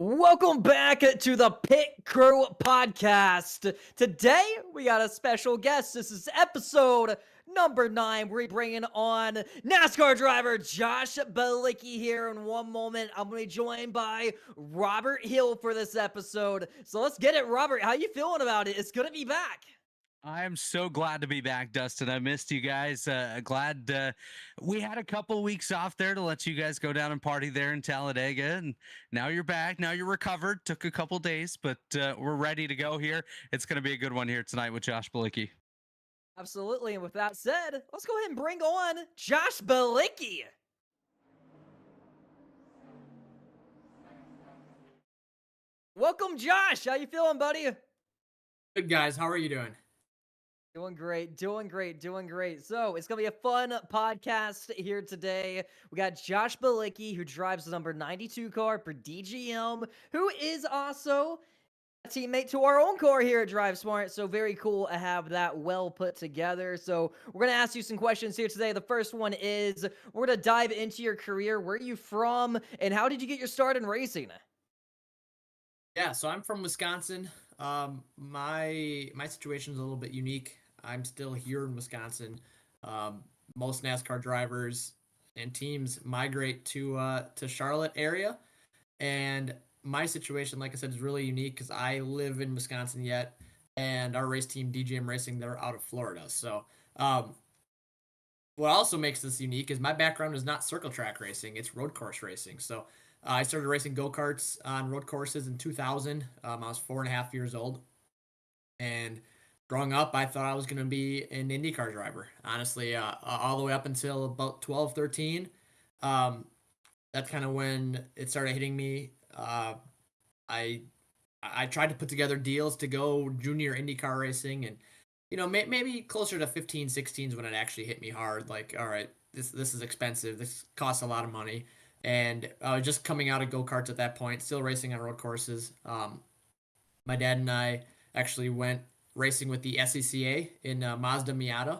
Welcome back to the Pit Crew podcast. Today we got a special guest. This is episode number 9. We're bringing on NASCAR driver Josh Bilicki here. In one moment, I'm going to be joined by Robert Hill for this episode. So let's get it, Robert. How you feeling about it? It's good to be back. I am so glad to be back, Dustin. I missed you guys. Glad we had a couple weeks off there to let you guys go down and party there in Talladega, and now you're back. Now you're recovered. Took a couple days, but we're ready to go here. It's going to be a good one here tonight with Josh Bilicki. Absolutely. And with that said, let's go ahead and bring on Josh Bilicki. Welcome, Josh. How you feeling, buddy? Good, guys. How are you doing? Doing great. So it's going to be a fun podcast here today. We got Josh Bilicki, who drives the number 92 car for DGM, who is also a teammate to our own car here at Drive Smart. So very cool to have that well put together. So we're going to ask you some questions here today. The first one is, we're going to dive into your career. Where are you from, and how did you get your start in racing? Yeah, so I'm from Wisconsin. My situation is a little bit unique. I'm still here in Wisconsin. Most NASCAR drivers and teams migrate to Charlotte area, and my situation, like I said, is really unique because I live in Wisconsin yet, and our race team, DGM Racing, they're out of Florida. So, what also makes this unique is my background is not circle track racing; it's road course racing. So, I started racing go-karts on road courses in 2000. I was 4.5 years old, and growing up, I thought I was going to be an IndyCar driver. Honestly, all the way up until about 12, 13. That's kind of when it started hitting me. I tried to put together deals to go junior IndyCar racing, and maybe closer to 15, 16 is when it actually hit me hard. Like, all right, this is expensive. This costs a lot of money. And just coming out of go-karts at that point, still racing on road courses. My dad and I actually went racing with the SCCA in Mazda Miata.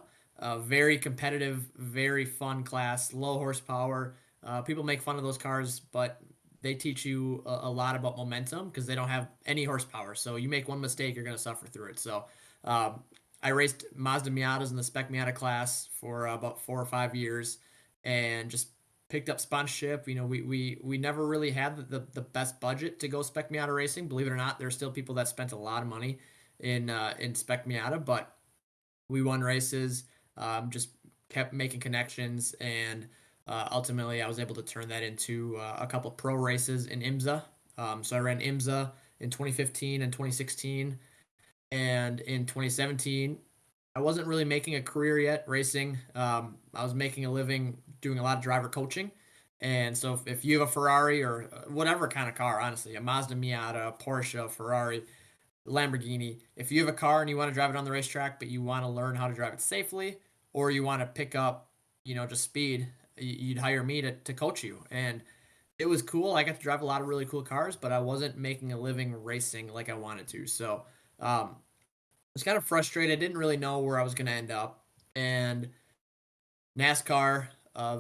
Very competitive, very fun class, low horsepower. People make fun of those cars, but they teach you a lot about momentum because they don't have any horsepower. So you make one mistake, you're going to suffer through it. So I raced Mazda Miatas in the Spec Miata class for about 4 or 5 years, and just picked up sponsorship. We never really had the best budget to go Spec Miata racing. Believe it or not, there's still people that spent a lot of money in Spec Miata, but we won races, just kept making connections, and ultimately I was able to turn that into a couple pro races in IMSA. So I ran IMSA in 2015 and 2016, and in 2017 I wasn't really making a career yet racing. I was making a living doing a lot of driver coaching. And so if you have a Ferrari or whatever kind of car, honestly, a Mazda Miata, Porsche, Ferrari, Lamborghini, if you have a car and you want to drive it on the racetrack, but you want to learn how to drive it safely, or you want to pick up, just speed, you'd hire me to coach you. And it was cool. I got to drive a lot of really cool cars, but I wasn't making a living racing like I wanted to. So, I was kind of frustrated. Didn't really know where I was going to end up. And NASCAR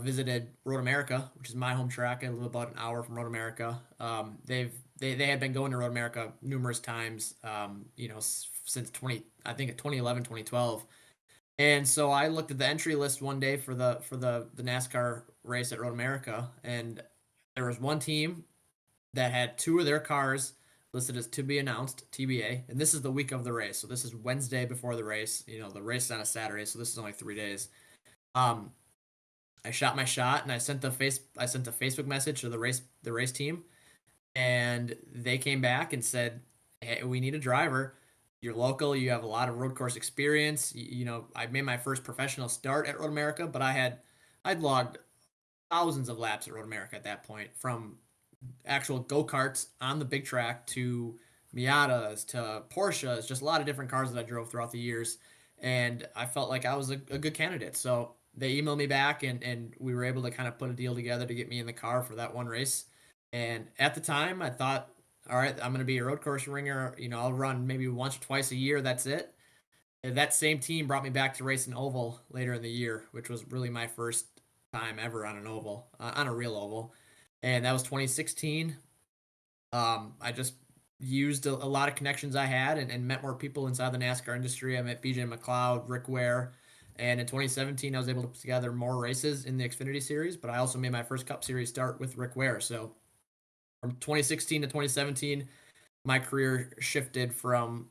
visited Road America, which is my home track. I live about an hour from Road America. They had been going to Road America numerous times, since 2011, 2012. And so I looked at the entry list one day for the NASCAR race at Road America, and there was one team that had 2 of their cars listed as to be announced, TBA, and this is the week of the race. So this is Wednesday before the race. The race is on a Saturday, so this is only 3 days. I shot my shot, and I sent a Facebook message to the race team, and they came back and said, "Hey, we need a driver. You're local. You have a lot of road course experience. I made my first professional start at Road America, but I'd logged thousands of laps at Road America at that point, from actual go-karts on the big track to Miatas to Porsches, just a lot of different cars that I drove throughout the years. And I felt like I was a good candidate. So they emailed me back, and we were able to kind of put a deal together to get me in the car for that one race. And at the time, I thought, all right, I'm going to be a road course ringer. I'll run maybe once or twice a year. That's it. And that same team brought me back to race an oval later in the year, which was really my first time ever on an oval, on a real oval. And that was 2016. I just used a lot of connections I had and met more people inside the NASCAR industry. I met BJ McLeod, Rick Ware, and in 2017, I was able to put together more races in the Xfinity Series, but I also made my first Cup Series start with Rick Ware. So from 2016 to 2017, my career shifted from,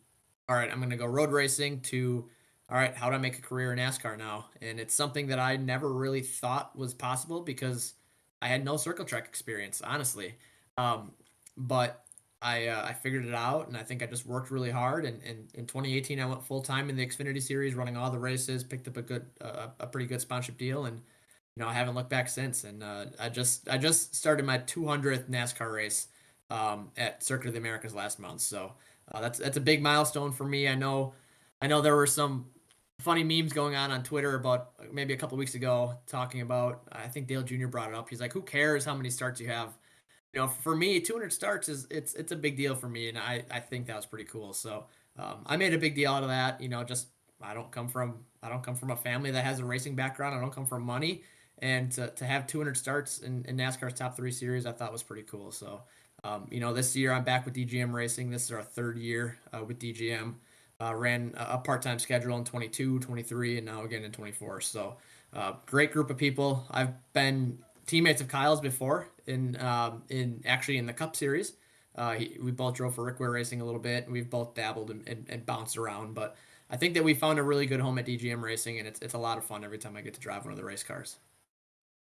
all right, I'm going to go road racing to, all right, how do I make a career in NASCAR now? And it's something that I never really thought was possible because I had no circle track experience, honestly. Um, but I figured it out, and I think I just worked really hard. And in 2018, I went full time in the Xfinity Series, running all the races, picked up a pretty good sponsorship deal, and I haven't looked back since. And I just started my 200th NASCAR race at Circuit of the Americas last month. So that's a big milestone for me. I know there were some funny memes going on Twitter about maybe a couple weeks ago talking about. I think Dale Jr. brought it up. He's like, "Who cares how many starts you have?" For me, 200 starts it's a big deal for me, and I think that was pretty cool. So I made a big deal out of that. Just I don't come from a family that has a racing background. I don't come from money, and to have 200 starts in NASCAR's top three series, I thought was pretty cool. So this year I'm back with DGM Racing. This is our third year with DGM. Ran a part-time schedule in 22, 23, and now again in 24. So great group of people. I've been teammates of Kyle's before in the Cup Series. We both drove for Rick Ware Racing a little bit, and we've both dabbled and bounced around. But I think that we found a really good home at DGM Racing, and it's a lot of fun every time I get to drive one of the race cars.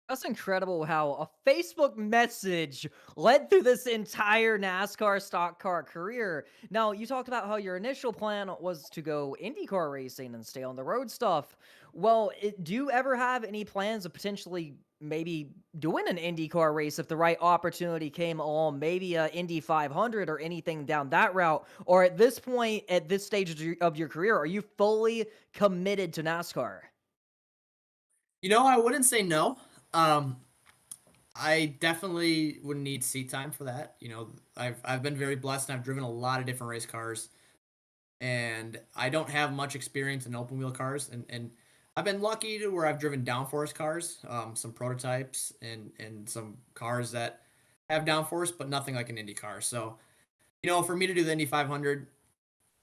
That's incredible how a Facebook message led through this entire NASCAR stock car career. Now, you talked about how your initial plan was to go IndyCar racing and stay on the road stuff. Well, do you ever have any plans of potentially maybe doing an IndyCar race if the right opportunity came along, maybe a Indy 500 or anything down that route? Or at this point, at this stage of your career, are you fully committed to NASCAR? I wouldn't say no. Um, I definitely would need seat time for that. I've been very blessed, and I've driven a lot of different race cars, and I don't have much experience in open wheel cars, and I've been lucky to where I've driven downforce cars, some prototypes, and some cars that have downforce, but nothing like an Indy car. So, for me to do the Indy 500,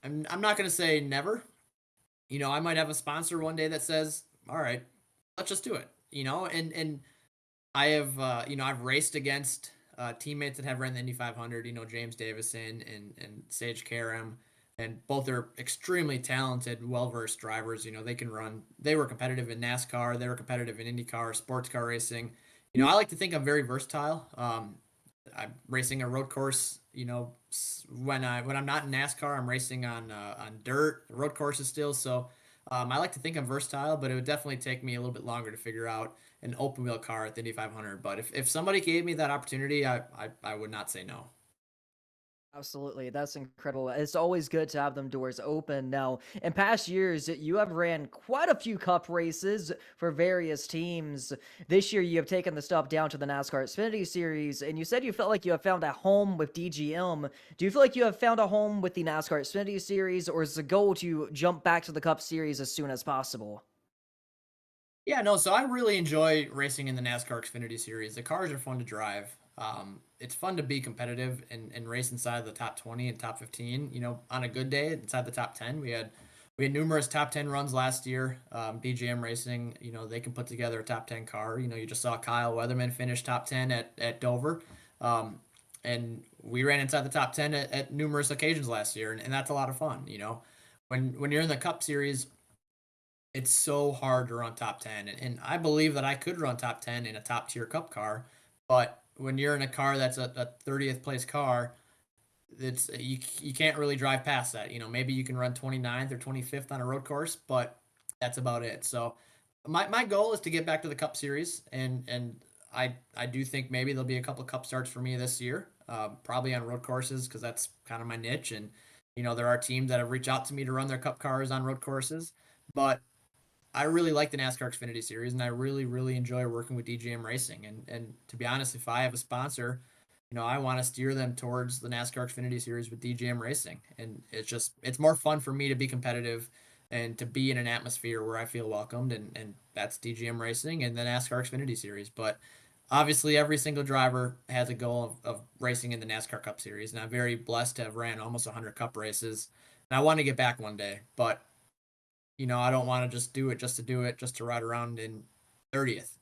I'm not going to say never. I might have a sponsor one day that says, "All right, let's just do it." And I have, I've raced against teammates that have ran the Indy 500. James Davison and Sage Karam, and both are extremely talented, well-versed drivers. They can run. They were competitive in NASCAR. They were competitive in IndyCar, sports car racing. I like to think I'm very versatile. I'm racing a road course. When I'm not in NASCAR, I'm racing on dirt, road courses still. So I like to think I'm versatile, but it would definitely take me a little bit longer to figure out an open wheel car at the Indy 500. But if somebody gave me that opportunity, I would not say no. Absolutely. That's incredible. It's always good to have them doors open. Now, in past years, you have ran quite a few cup races for various teams. This year, you have taken the step down to the NASCAR Xfinity Series, and you said you felt like you have found a home with DGM. Do you feel like you have found a home with the NASCAR Xfinity Series, or is the goal to jump back to the Cup Series as soon as possible? Yeah, no, so I really enjoy racing in the NASCAR Xfinity Series. The cars are fun to drive. It's fun to be competitive and race inside the top 20 and top 15. On a good day, inside the top 10. We had numerous top 10 runs last year. DGM Racing, they can put together a top 10 car. You just saw Kyle Weatherman finish top 10 at Dover. And we ran inside the top 10 at numerous occasions last year, and that's a lot of fun. When you're in the Cup Series, it's so hard to run top 10, and I believe that I could run top 10 in a top tier cup car, but when you're in a car that's a 30th place car, you can't really drive past that. Maybe you can run 29th or 25th on a road course, but that's about it. So my goal is to get back to the Cup Series, and I do think maybe there'll be a couple cup starts for me this year, probably on road courses, because that's kind of my niche. And there are teams that have reached out to me to run their cup cars on road courses, but I really like the NASCAR Xfinity Series, and I really, really enjoy working with DGM Racing. And to be honest, if I have a sponsor, I want to steer them towards the NASCAR Xfinity Series with DGM Racing. And it's more fun for me to be competitive and to be in an atmosphere where I feel welcomed, and that's DGM Racing and the NASCAR Xfinity Series. But obviously every single driver has a goal of racing in the NASCAR Cup Series, and I'm very blessed to have ran almost 100 Cup races. And I want to get back one day, but I don't want to just to do it, just to ride around in 30th.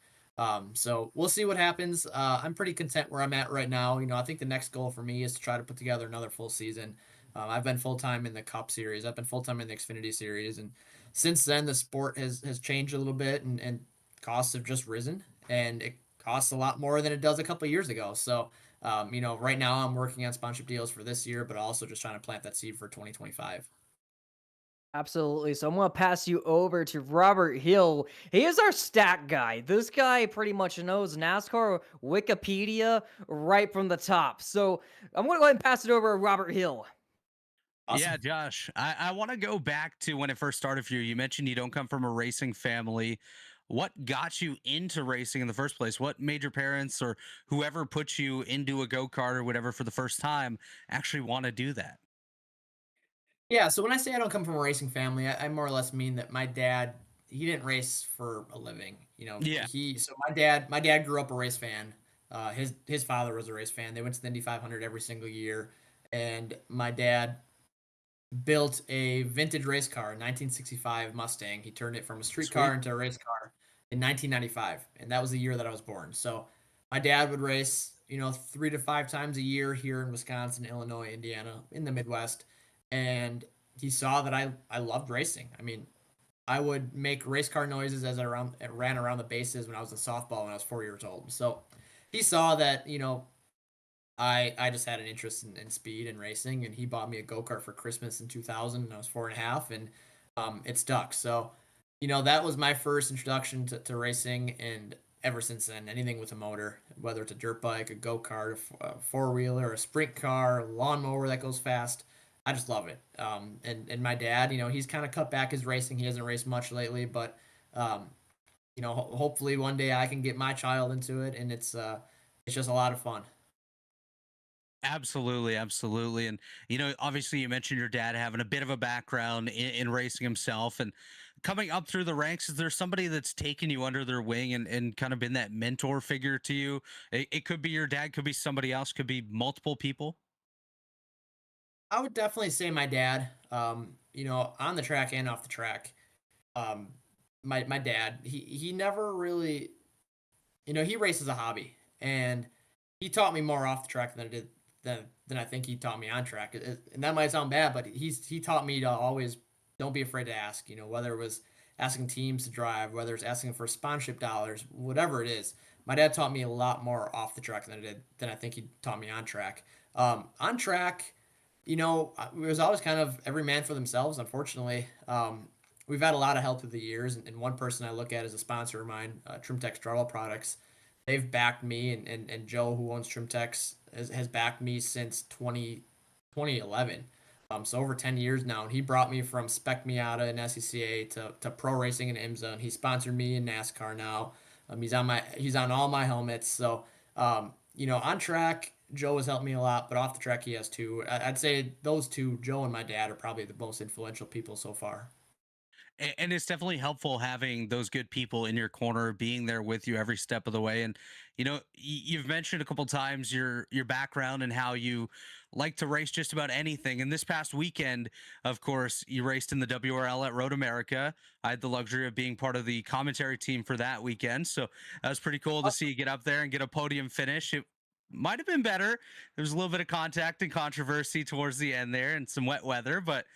So we'll see what happens. I'm pretty content where I'm at right now. I think the next goal for me is to try to put together another full season. I've been full time in the Cup Series. I've been full time in the Xfinity Series, and since then the sport has changed a little bit, and costs have just risen, and it costs a lot more than it does a couple years ago. So, right now I'm working on sponsorship deals for this year, but also just trying to plant that seed for 2025. Absolutely. So I'm going to pass you over to Robert Hill. He is our stat guy. This guy pretty much knows NASCAR Wikipedia right from the top. So I'm going to go ahead and pass it over to Robert Hill. Yeah, Awesome. Josh, I want to go back to when it first started for you. You mentioned you don't come from a racing family. What got you into racing in the first place? What made your parents or whoever put you into a go kart or whatever for the first time actually want to do that? Yeah, so when I say I don't come from a racing family, I more or less mean that my dad, he didn't race for a living. Yeah, My dad grew up a race fan. His father was a race fan. They went to the Indy 500 every single year, and my dad built a vintage race car, 1965 Mustang. He turned it from a street car sweet. into a race car in 1995, and that was the year that I was born. So my dad would race, 3 to 5 times a year here in Wisconsin, Illinois, Indiana, in the Midwest, and he saw that I loved racing. I mean, I would make race car noises as I ran around the bases when I was in softball when I was 4 years old. So he saw that, I just had an interest in speed and racing, and he bought me a go kart for Christmas in 2000, and I was 4.5, and it stuck. So, that was my first introduction to racing, and ever since then, anything with a motor, whether it's a dirt bike, a go kart, a four wheeler, a sprint car, a lawnmower that goes fast, I just love it. And my dad, he's kind of cut back his racing. He hasn't raced much lately, but um, hopefully one day I can get my child into it, and it's just a lot of fun. Absolutely, absolutely. And obviously you mentioned your dad having a bit of a background in racing himself and coming up through the ranks. Is there somebody that's taken you under their wing and kind of been that mentor figure to you? It could be your dad, could be somebody else, could be multiple people. I would definitely say my dad, on the track and off the track. Um, my dad, he never really, he races a hobby, and he taught me more off the track than I did than I think he taught me on track. And that might sound bad, but he taught me to always don't be afraid to ask. Whether it was asking teams to drive, whether it's asking for sponsorship dollars, whatever it is. My dad taught me a lot more off the track than I think he taught me on track. On track, it was always kind of every man for themselves. Unfortunately, we've had a lot of help through the years, and one person I look at as a sponsor of mine, Trimtex Drywall Products. They've backed me, and Joe, who owns Trimtex, has backed me since 2011. So over 10 years now, and he brought me from Spec Miata and SCCA to pro racing in IMSA, and he sponsored me in NASCAR now. He's on all my helmets. So on track, Joe has helped me a lot, but off the track he has too. I'd say those two, Joe and my dad, are probably the most influential people so far. And it's definitely helpful having those good people in your corner being there with you every step of the way. And you've mentioned a couple times your background and how you like to race just about anything. And this past weekend, of course, you raced in the WRL at Road America. I had the luxury of being part of the commentary team for that weekend, so that was pretty cool to see you get up there and get a podium finish. It might have been better. There was a little bit of contact and controversy towards the end there and some wet weather, but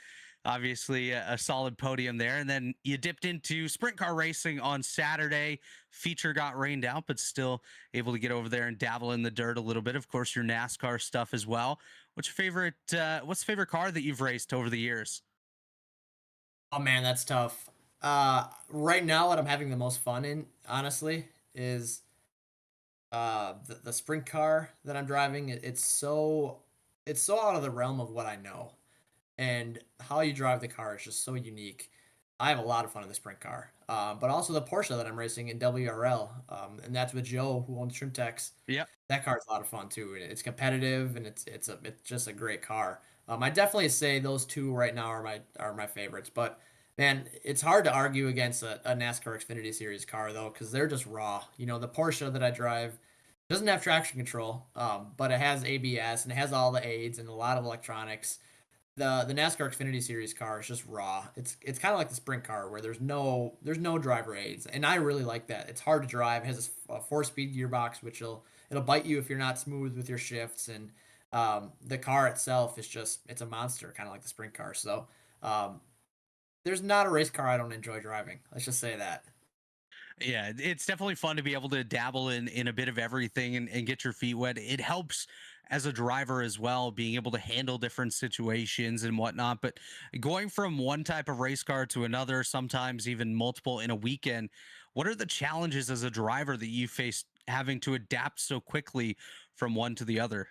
obviously a solid podium there. And then you dipped into sprint car racing on Saturday. Feature got rained out, but still able to get over there and dabble in the dirt a little bit. Of course, your NASCAR stuff as well. What's the favorite car that you've raced over the years? Oh man, that's tough. Right now, what I'm having the most fun in, honestly, is the sprint car that I'm driving. It's so out of the realm of what I know, and how you drive the car is just so unique. I have a lot of fun in the sprint car, but also the Porsche that I'm racing in WRL, and that's with Joe, who owns Trimtex. Yep. That car is a lot of fun too. It's competitive, and it's just a great car. I definitely say those two right now are my favorites. But man, it's hard to argue against a NASCAR Xfinity Series car though, because they're just raw. The Porsche that I drive, Doesn't have traction control, but it has ABS and it has all the aids and a lot of electronics. The NASCAR Xfinity Series car is just raw. It's kind of like the sprint car where there's no driver aids, and I really like that. It's hard to drive. It has a 4-speed gearbox, which it'll bite you if you're not smooth with your shifts, and the car itself is just it's a monster, kind of like the sprint car. So um, there's not a race car I don't enjoy driving. Let's just say that. Yeah, it's definitely fun to be able to dabble in a bit of everything and get your feet wet. It helps as a driver as well, being able to handle different situations and whatnot. But going from one type of race car to another, sometimes even multiple in a weekend, what are the challenges as a driver that you face having to adapt so quickly from one to the other?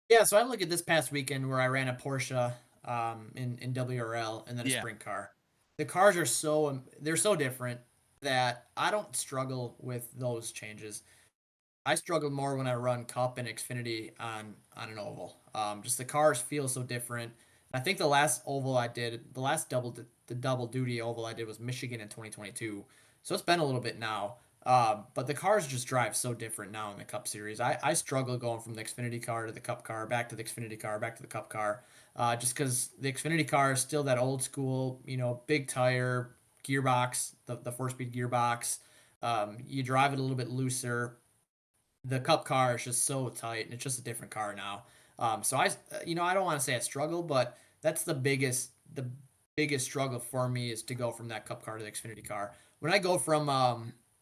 Yeah, so I look at this past weekend where I ran a Porsche in WRL and then a Yeah. sprint car. The cars are they're so different that I don't struggle with those changes. I struggle more when I run Cup and Xfinity on an oval. Just the cars feel so different. I think the last oval I did, the last the double duty oval I did was Michigan in 2022. So it's been a little bit now. But the cars just drive so different now in the Cup Series. I struggle going from the Xfinity car to the Cup car, back to the Xfinity car, back to the Cup car, just because the Xfinity car is still that old school, big tire gearbox, the 4-speed gearbox. You drive it a little bit looser. The Cup car is just so tight, and it's just a different car now. So I don't want to say I struggle, but that's the biggest struggle for me is to go from that Cup car to the Xfinity car. When I go from,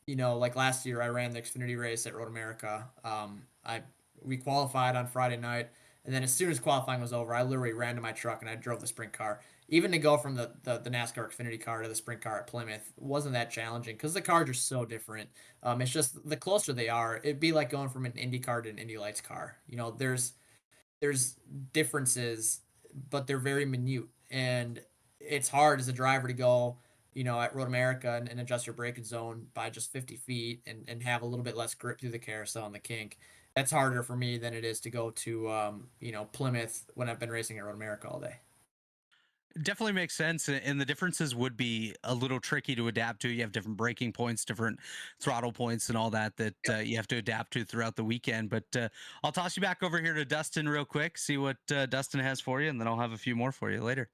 like last year, I ran the Xfinity race at Road America. I we qualified on Friday night, and then as soon as qualifying was over, I literally ran to my truck and I drove the sprint car. Even to go from the NASCAR Xfinity car to the sprint car at Plymouth wasn't that challenging because the cars are so different. It's just the closer they are, it'd be like going from an Indy car to an Indy Lights car. There's differences, but they're very minute, and it's hard as a driver to go, at Road America and adjust your braking zone by just 50 feet and have a little bit less grip through the carousel and the kink. That's harder for me than it is to go to, Plymouth when I've been racing at Road America all day. Definitely makes sense, and the differences would be a little tricky to adapt to. You have different braking points, different throttle points, and all that you have to adapt to throughout the weekend. But I'll toss you back over here to Dustin real quick, see what Dustin has for you, and then I'll have a few more for you later.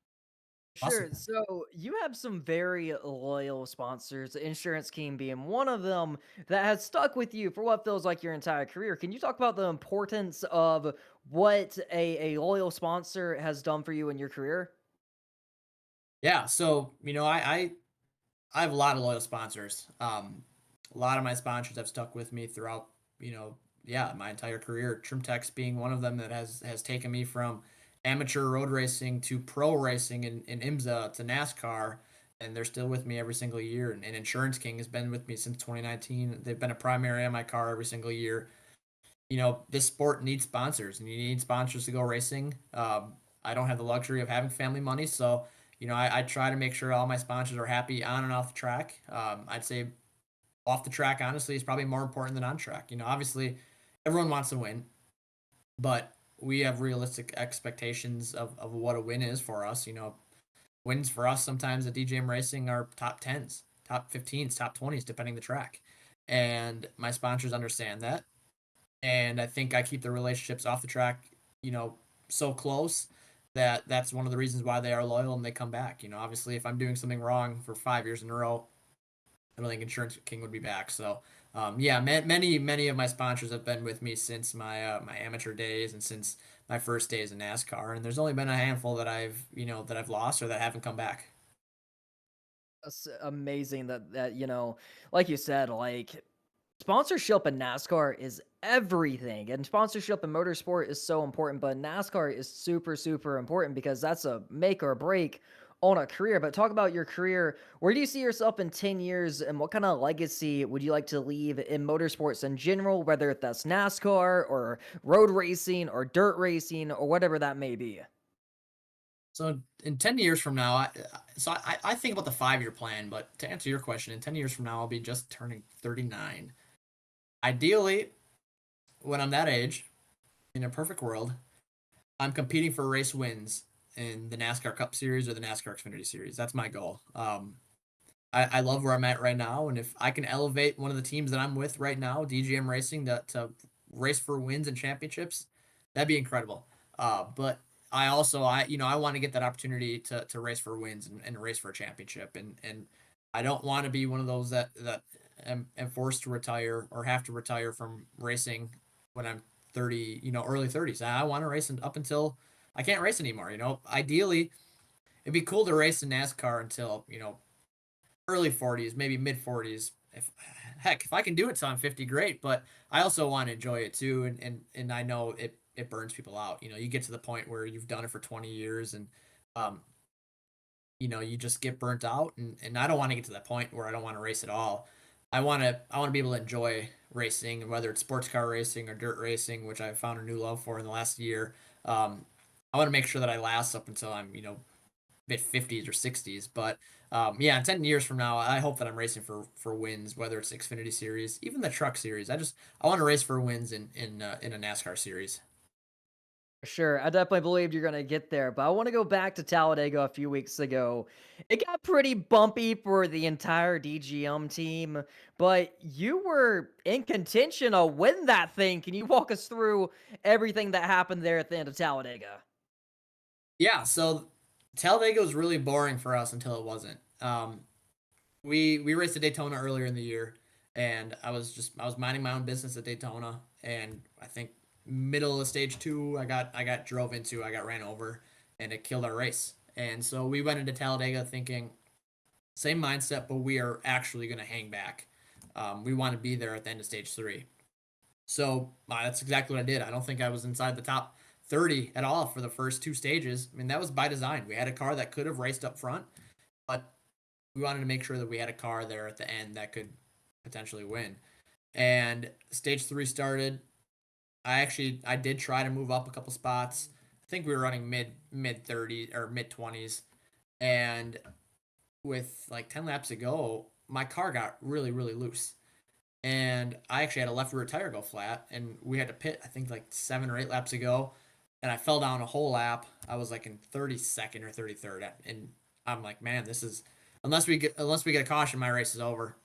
Awesome. Sure. So you have some very loyal sponsors, Insurance King being one of them, that has stuck with you for what feels like your entire career. Can you talk about the importance of what a loyal sponsor has done for you in your career? Yeah, so I have a lot of loyal sponsors. A lot of my sponsors have stuck with me throughout, yeah, my entire career. Trimtex being one of them that has taken me from amateur road racing to pro racing in IMSA to NASCAR, and they're still with me every single year. And Insurance King has been with me since 2019. They've been a primary on my car every single year. This sport needs sponsors, and you need sponsors to go racing. I don't have the luxury of having family money, so I try to make sure all my sponsors are happy on and off the track. I'd say off the track, honestly, is probably more important than on track. Obviously, everyone wants to win, but we have realistic expectations of what a win is for us. Wins for us sometimes at DJM Racing are top 10s, top 15s, top 20s, depending the track. And my sponsors understand that. And I think I keep the relationships off the track, you know, so close that that's one of the reasons why they are loyal and they come back. Obviously, if I'm doing something wrong for 5 years in a row, I don't think Insurance King would be back. So, yeah, many of my sponsors have been with me since my amateur days and since my first days in NASCAR. And there's only been a handful that I've lost or that haven't come back. That's amazing that, like you said, like sponsorship in NASCAR is everything, and sponsorship in motorsport is so important, but NASCAR is super, super important because that's a make or break on a career. But talk about your career. Where do you see yourself in 10 years, and what kind of legacy would you like to leave in motorsports in general, whether that's NASCAR or road racing or dirt racing or whatever that may be? So in 10 years from now, I think about the 5-year plan, but to answer your question, in 10 years from now, I'll be just turning 39. Ideally, when I'm that age, in a perfect world, I'm competing for race wins in the NASCAR Cup Series or the NASCAR Xfinity Series. That's my goal. I love where I'm at right now, and if I can elevate one of the teams that I'm with right now, DGM Racing, to race for wins and championships, that'd be incredible. But I want to get that opportunity to race for wins and race for a championship, and I don't want to be one of those that am forced to retire or have to retire from racing when I'm 30, early 30s. I want to race up until I can't race anymore. Ideally, it'd be cool to race in NASCAR until early 40s, maybe mid 40s. If I can do it till I'm 50, great. But I also want to enjoy it too, and I know it burns people out. You get to the point where you've done it for 20 years, and um, you just get burnt out, and I don't want to get to that point where I don't want to race at all. I want to be able to enjoy racing, whether it's sports car racing or dirt racing, which I've found a new love for in the last year. I want to make sure that I last up until I'm mid 50s or 60s. But yeah, in 10 years from now, I hope that I'm racing for wins, whether it's Xfinity Series, even the Truck Series. I want to race for wins in a NASCAR series. Sure, I definitely believed you're gonna get there, but I want to go back to Talladega a few weeks ago. It got pretty bumpy for the entire DGM team, but you were in contention to win that thing. Can you walk us through everything that happened there at the end of Talladega? Yeah, so Talladega was really boring for us until it wasn't. We raced at Daytona earlier in the year, and I was minding my own business at Daytona, and I think middle of stage two, I got drove into, I got ran over, and it killed our race. And so we went into Talladega thinking same mindset, but we are actually going to hang back. We want to be there at the end of stage three. So that's exactly what I did. I don't think I was inside the top 30 at all for the first two stages. I mean, that was by design. We had a car that could have raced up front, but we wanted to make sure that we had a car there at the end that could potentially win. And stage three started. I did try to move up a couple spots. I think we were running mid 30 or mid 20s, and with like 10 laps to go, my car got really really loose, and I actually had a left rear tire go flat, and we had to pit. I think like 7 or 8 laps ago, and I fell down a whole lap. I was like in 32nd or 33rd, and I'm like, man, this is unless we get a caution, my race is over.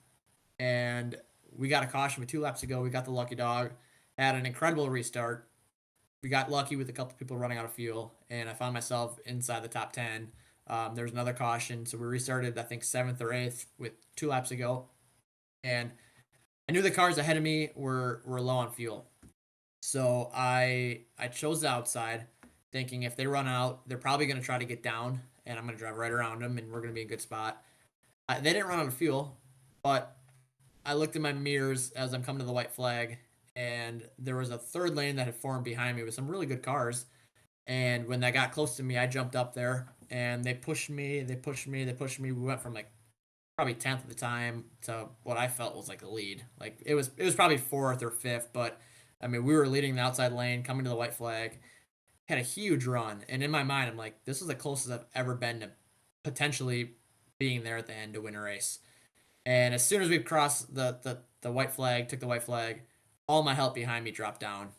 And we got a caution with 2 laps to go. We got the lucky dog, had an incredible restart. We got lucky with a couple people running out of fuel, and I found myself inside the top 10. There was another caution, so we restarted, I think, seventh or eighth with 2 laps to go. And I knew the cars ahead of me were low on fuel. So I chose the outside, thinking if they run out, they're probably going to try to get down, and I'm going to drive right around them, and we're going to be in a good spot. They didn't run out of fuel, but I looked in my mirrors as I'm coming to the white flag, and there was a third lane that had formed behind me with some really good cars. And when they got close to me, I jumped up there, and they pushed me, they pushed me, they pushed me. We went from like probably 10th at the time to what I felt was like a lead. Like it was probably fourth or fifth, but I mean we were leading the outside lane, coming to the white flag, had a huge run, and in my mind I'm like, this is the closest I've ever been to potentially being there at the end to win a race. And as soon as we crossed the white flag, took the white flag, all my help behind me dropped down,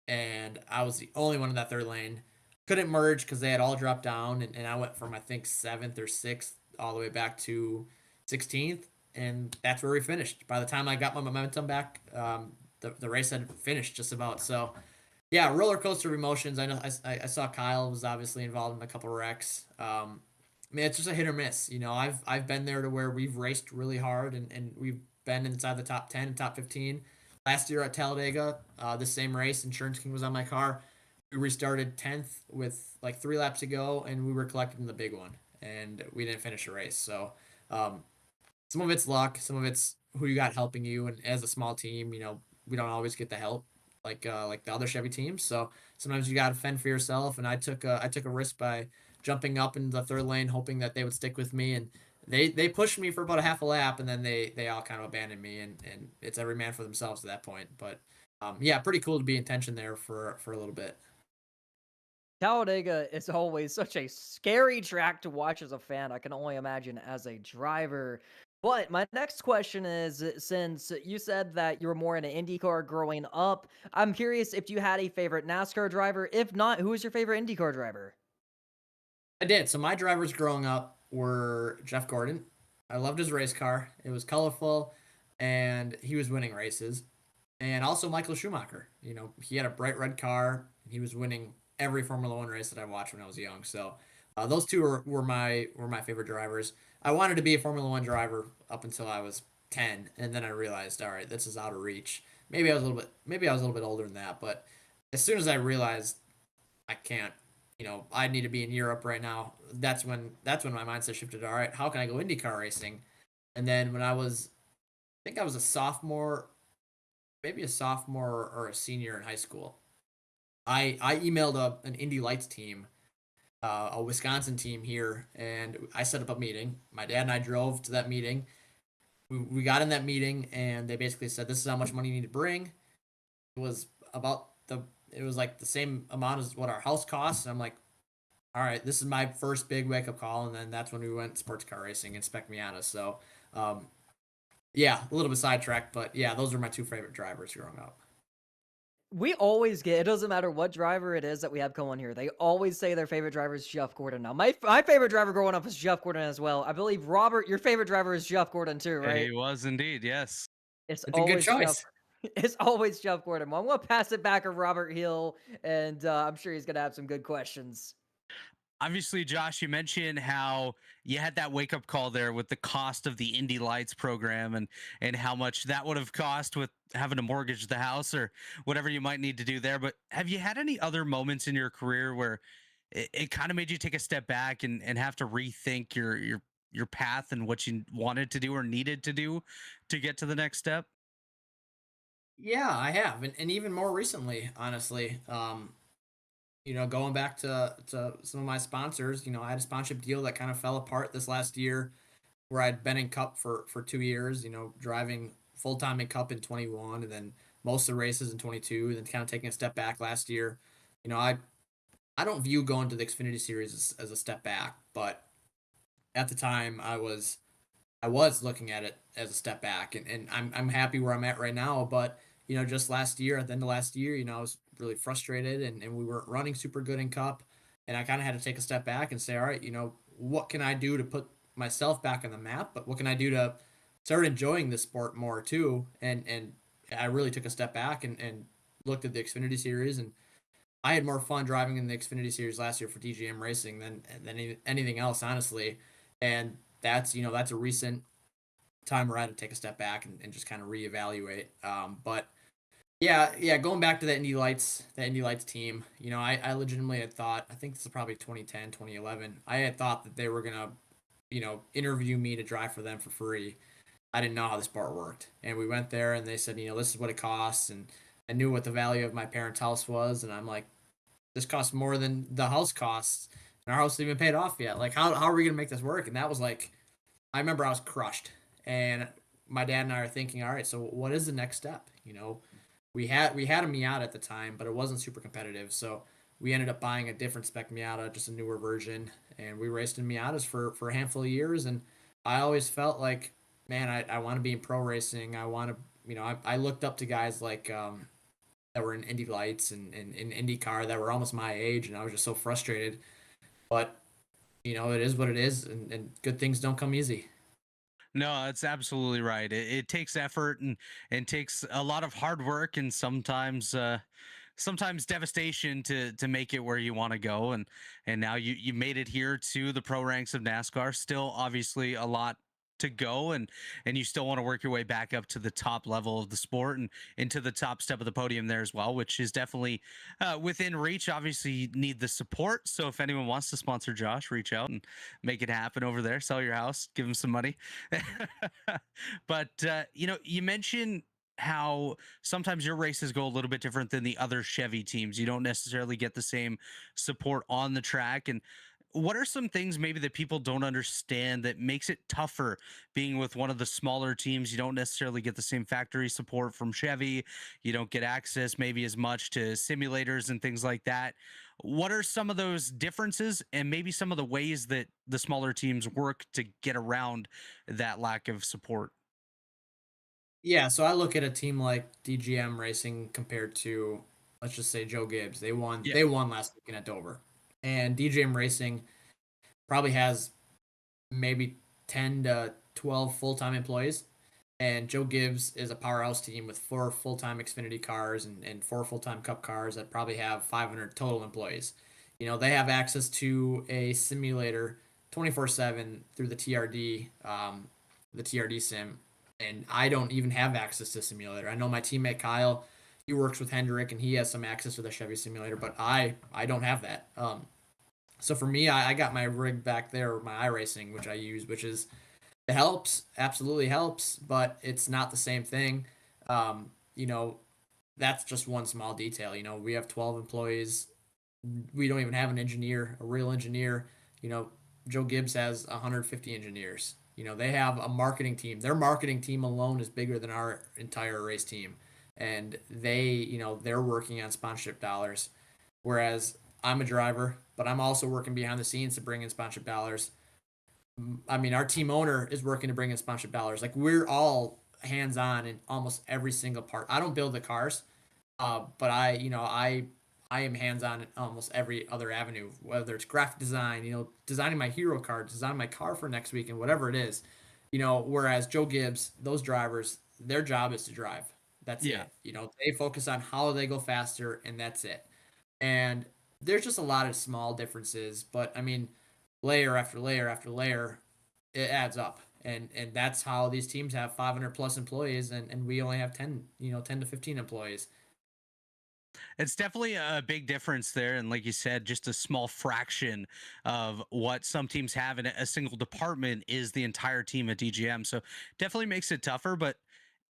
and I was the only one in that third lane. Couldn't merge because they had all dropped down, and I went from I think seventh or sixth all the way back to 16th, and that's where we finished. By the time I got my momentum back, the race had finished just about. So yeah, roller coaster of emotions. I know I saw Kyle was obviously involved in a couple of wrecks. I mean, it's just a hit or miss. I've been there to where we've raced really hard, and we've been inside the top 10 and top 15. Last year at Talladega, the same race, Insurance King was on my car. We restarted 10th with like 3 laps to go, and we were collected in the big one, and we didn't finish the race. So um, some of it's luck, some of it's who you got helping you, and as a small team, we don't always get the help like the other Chevy teams. So sometimes you got to fend for yourself, and I took a risk by jumping up in the third lane, hoping that they would stick with me, and they pushed me for about a half a lap, and then they all kind of abandoned me, and it's every man for themselves at that point. But yeah, pretty cool to be in tension there for a little bit. Talladega is always such a scary track to watch as a fan. I can only imagine as a driver. But my next question is, since you said that you were more into IndyCar growing up, I'm curious if you had a favorite NASCAR driver. If not, who is your favorite IndyCar driver? I did. So my drivers growing up were Jeff Gordon, I loved his race car. It was colorful, and he was winning races. And also Michael Schumacher. You know, he had a bright red car. And he was winning every Formula One race that I watched when I was young. So those two were my favorite drivers. I wanted to be a Formula One driver up until I was 10, and then I realized, all right, this is out of reach. Maybe I was a little bit older than that, but as soon as I realized I can't, you know, I need to be in Europe right now. That's when my mindset shifted. All right, how can I go IndyCar racing? And then when I think I was a sophomore, maybe a sophomore or a senior in high school. I emailed an Indy Lights team, a Wisconsin team here, and I set up a meeting. My dad and I drove to that meeting. We got in that meeting, and they basically said, "This is how much money you need to bring." It was about the it was like the same amount as what our house costs. And I'm like, all right, this is my first big wake up call, and then that's when we went sports car racing and Spec Miata. So, yeah, a little bit sidetracked, but yeah, those are my two favorite drivers growing up. We always get, it doesn't matter what driver it is that we have come on here. They always say their favorite driver is Jeff Gordon. Now, my favorite driver growing up was Jeff Gordon as well. I believe, Robert, your favorite driver is Jeff Gordon too, right? He was indeed, yes. It's It's a good always Jeff. choice. It's always Jeff Gordon. Well, I'm going to pass it back to Robert Hill, and I'm sure he's going to have some good questions. Obviously, Josh, you mentioned how you had that wake up call there with the cost of the Indy Lights program and how much that would have cost with having to mortgage the house or whatever you might need to do there. But have you had any other moments in your career where it kind of made you take a step back and have to rethink your path and what you wanted to do or needed to do to get to the next step? Yeah, I have, and even more recently, honestly. You know, going back to some of my sponsors, you know, I had a sponsorship deal that kind of fell apart this last year, where I'd been in Cup for 2 years. You know, driving full time in Cup in 21, and then most of the races in 22, and then kind of taking a step back last year. You know, I don't view going to the Xfinity Series as a step back, but at the time I was looking at it as a step back, and I'm happy where I'm at right now. But you know, just last year, at the end of last year, you know, I was really frustrated, and we weren't running super good in Cup, and I kind of had to take a step back and say, all right, you know, what can I do to put myself back on the map? But what can I do to start enjoying the sport more too? And I really took a step back and looked at the Xfinity Series, and I had more fun driving in the Xfinity Series last year for DGM Racing than anything else, honestly. And that's a recent time where I had to take a step back and just kind of reevaluate. But yeah, going back to that Indy Lights team, you know, I legitimately had thought, I think this is probably 2010, 2011. I had thought that they were going to, you know, interview me to drive for them for free. I didn't know how the sport worked. And we went there and they said, you know, this is what it costs. And I knew what the value of my parents' house was. And I'm like, this costs more than the house costs. And our house isn't even paid off yet. Like, how are we going to make this work? And that was like, I remember I was crushed. And my dad and I are thinking, all right, so what is the next step? You know, we had a Miata at the time, but it wasn't super competitive. So we ended up buying a different spec Miata, just a newer version, and we raced in Miatas for a handful of years. And I always felt like, man, I want to be in pro racing. I want to, you know, I looked up to guys like that were in Indy Lights and in IndyCar that were almost my age, and I was just so frustrated. But you know, it is what it is, and good things don't come easy. No, that's absolutely right. It takes effort and takes a lot of hard work and sometimes devastation to make it where you want to go. And now you made it here to the pro ranks of NASCAR. Still, obviously, a lot to go, and you still want to work your way back up to the top level of the sport and into the top step of the podium there as well, which is definitely within reach. Obviously, you need the support. So if anyone wants to sponsor Josh, reach out and make it happen over there. Sell your house, give him some money. But you know, you mentioned how sometimes your races go a little bit different than the other Chevy teams. You don't necessarily get the same support on the track. And what are some things maybe that people don't understand that makes it tougher being with one of the smaller teams? You don't necessarily get the same factory support from Chevy. You don't get access maybe as much to simulators and things like that. What are some of those differences and maybe some of the ways that the smaller teams work to get around that lack of support? Yeah, so I look at a team like DGM Racing compared to, let's just say, Joe Gibbs. They won. Yeah. They won last weekend at Dover, and DGM Racing probably has maybe 10 to 12 full-time employees, and Joe Gibbs is a powerhouse team with 4 full-time Xfinity cars and 4 full-time Cup cars that probably have 500 total employees. They have access to a simulator 24/7 through the TRD sim, and I don't even have access to simulator. I know my teammate Kyle, he works with Hendrick and he has some access to the Chevy simulator, but I don't have that. So for me, I got my rig back there, my iRacing, which I use, which is it helps, absolutely helps, but it's not the same thing. Um, you know, that's just one small detail. We have 12 employees. We don't even have an engineer, a real engineer. You know, Joe Gibbs has 150 engineers. They have a marketing team. Their marketing team alone is bigger than our entire race team. And they're working on sponsorship dollars. Whereas I'm a driver, but I'm also working behind the scenes to bring in sponsorship dollars. I mean, our team owner is working to bring in sponsorship dollars. Like we're all hands on in almost every single part. I don't build the cars, but I am hands on in almost every other avenue, whether it's graphic design, designing my hero card, designing my car for next week, and whatever it is. Whereas Joe Gibbs, those drivers, their job is to drive. That's Yeah. it. They focus on how they go faster, and that's it. And there's just a lot of small differences, but I mean, layer after layer after layer, it adds up. And that's how these teams have 500 plus employees, and we only have 10 to 15 employees. It's definitely a big difference there. And like you said, just a small fraction of what some teams have in a single department is the entire team at DGM. So definitely makes it tougher. But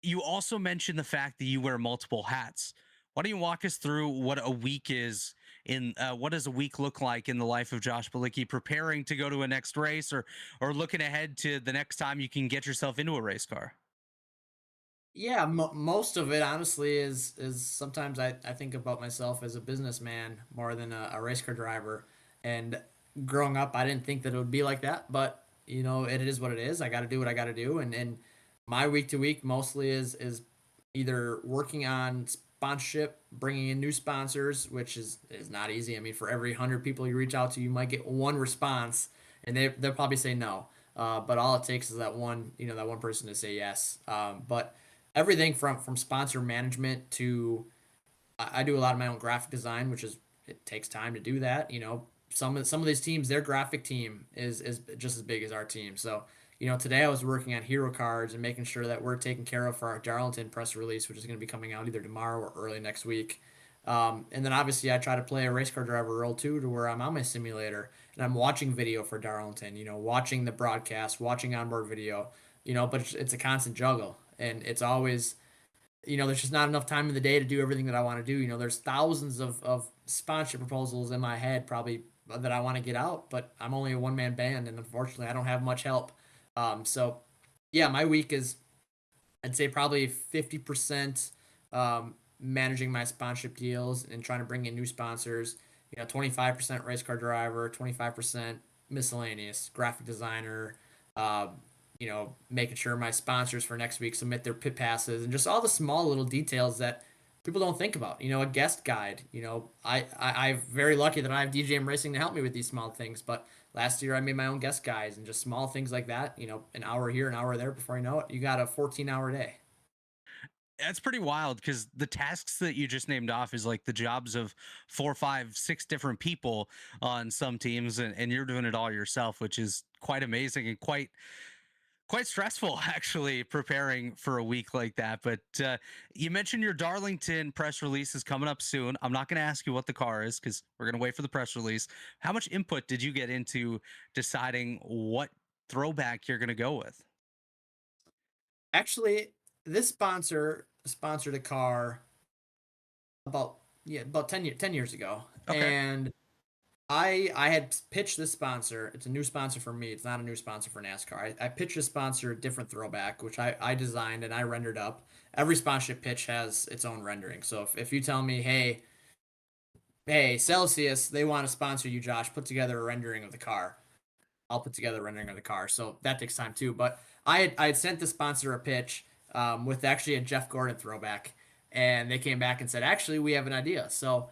you also mentioned the fact that you wear multiple hats. Why don't you walk us through what a week is what does a week look like in the life of Josh Bilicki preparing to go to a next race or looking ahead to the next time you can get yourself into a race car? Yeah, most of it honestly is sometimes I think about myself as a businessman more than a race car driver. And growing up, I didn't think that it would be like that, but it is what it is. I got to do what I got to do, and my week to week mostly is either working on sponsorship, bringing in new sponsors, which is not easy. I mean, for every 100 people you reach out to, you might get one response, and they'll probably say no. But all it takes is that one person to say yes. But everything from sponsor management to I do a lot of my own graphic design, which is it takes time to do that. Some of these teams, their graphic team is just as big as our team. So today I was working on hero cards and making sure that we're taken care of for our Darlington press release, which is going to be coming out either tomorrow or early next week. And then obviously I try to play a race car driver role too, to where I'm on my simulator and I'm watching video for Darlington. Watching the broadcast, watching onboard video. But it's a constant juggle, and it's always there's just not enough time in the day to do everything that I want to do. There's thousands of sponsorship proposals in my head probably that I want to get out, but I'm only a one-man band, and unfortunately I don't have much help. So yeah, my week is, I'd say probably 50% managing my sponsorship deals and trying to bring in new sponsors, 25% race car driver, 25% miscellaneous, graphic designer, making sure my sponsors for next week submit their pit passes and just all the small little details that people don't think about. A guest guide. I'm very lucky that I have DJM Racing to help me with these small things. But last year I made my own guest guides and just small things like that. An hour here, an hour there. Before you know it, you got a 14-hour day. That's pretty wild because the tasks that you just named off is like the jobs of 4, 5, 6 different people on some teams, and you're doing it all yourself, which is quite amazing and quite stressful actually preparing for a week like that. But you mentioned your Darlington press release is coming up soon. I'm not going to ask you what the car is because we're going to wait for the press release. How much input did you get into deciding what throwback you're going to go with? Actually, this sponsor sponsored a car about 10 years ago, Okay. and I had pitched this sponsor. It's a new sponsor for me. It's not a new sponsor for NASCAR. I pitched a sponsor a different throwback, which I designed and I rendered up. Every sponsorship pitch has its own rendering. So if you tell me, hey, Celsius, they want to sponsor you, Josh, put together a rendering of the car. I'll put together a rendering of the car. So that takes time too. But I had sent the sponsor a pitch with actually a Jeff Gordon throwback, and they came back and said, actually, we have an idea. So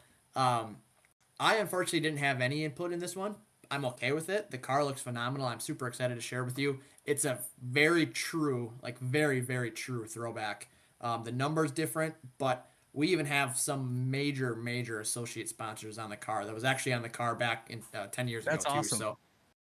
I unfortunately didn't have any input in this one. I'm okay with it. The car looks phenomenal. I'm super excited to share with you. it's a very true, like very, very true throwback. The number's different, but we even have some major, major associate sponsors on the car that was actually on the car back in 10 years ago That's too. awesome.